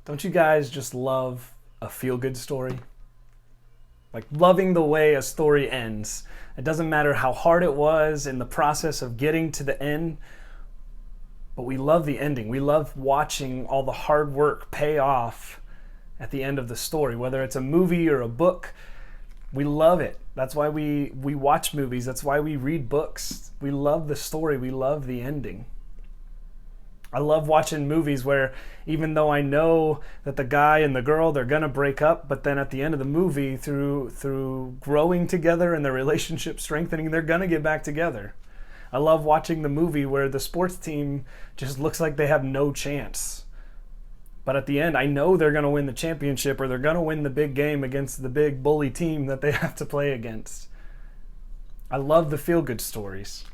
Don't you guys just love a feel-good story? Like loving the way a story ends. It doesn't matter how hard it was in the process of getting to the end, but we love the ending. We love watching all the hard work pay off at the end of the story, whether it's a movie or a book. We love it. That's why we watch movies. That's why we read books. We love the story. We love the ending. I love watching movies where even though I know that the guy and the girl, they're going to break up, but then at the end of the movie, through growing together and their relationship strengthening, they're going to get back together. I love watching the movie where the sports team just looks like they have no chance. But at the end, I know they're going to win the championship, or they're going to win the big game against the big bully team that they have to play against. I love the feel-good stories.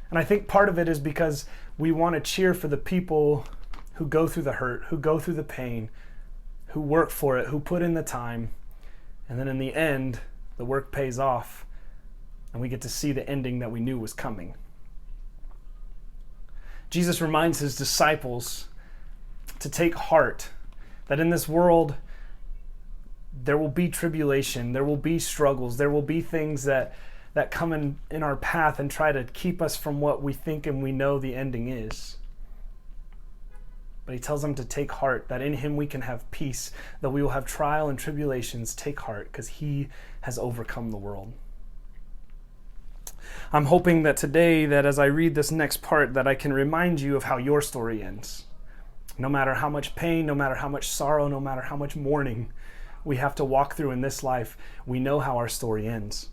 And I think part of it is because we want to cheer for the people who go through the hurt, who go through the pain, who work for it, who put in the time. And then in the end, the work pays off, and we get to see the ending that we knew was coming. Jesus reminds his disciples to take heart, that in this world, there will be tribulation, there will be struggles, there will be things that come in our path and try to keep us from what we think and we know the ending is. But he tells them to take heart, that in him we can have peace, that we will have trial and tribulations. Take heart, because he has overcome the world. I'm hoping that today, that as I read this next part, that I can remind you of how your story ends. No matter how much pain, no matter how much sorrow, no matter how much mourning we have to walk through in this life, we know how our story ends.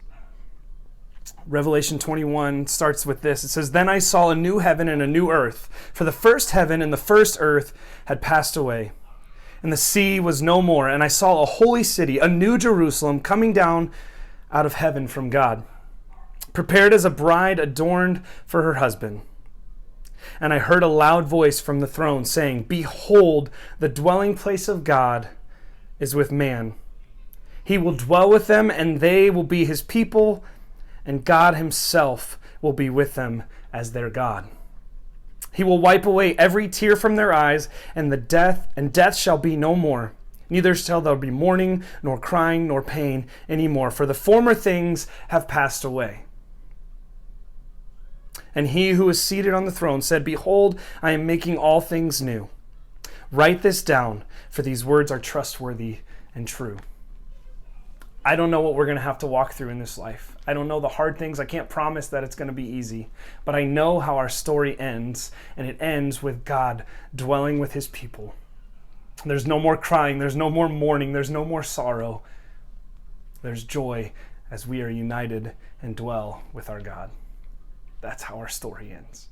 Revelation 21 starts with this. It says, "Then I saw a new heaven and a new earth, for the first heaven and the first earth had passed away, and the sea was no more. And I saw a holy city, a new Jerusalem, coming down out of heaven from God, prepared as a bride adorned for her husband. And I heard a loud voice from the throne saying, 'Behold, the dwelling place of God is with man. He will dwell with them, and they will be his people, and God himself will be with them as their God. He will wipe away every tear from their eyes, and death shall be no more. Neither shall there be mourning, nor crying, nor pain any more, for the former things have passed away.' And he who is seated on the throne said, 'Behold, I am making all things new. Write this down, for these words are trustworthy and true.'" I don't know what we're going to have to walk through in this life. I don't know the hard things. I can't promise that it's going to be easy. But I know how our story ends, and it ends with God dwelling with his people. There's no more crying. There's no more mourning. There's no more sorrow. There's joy as we are united and dwell with our God. That's how our story ends.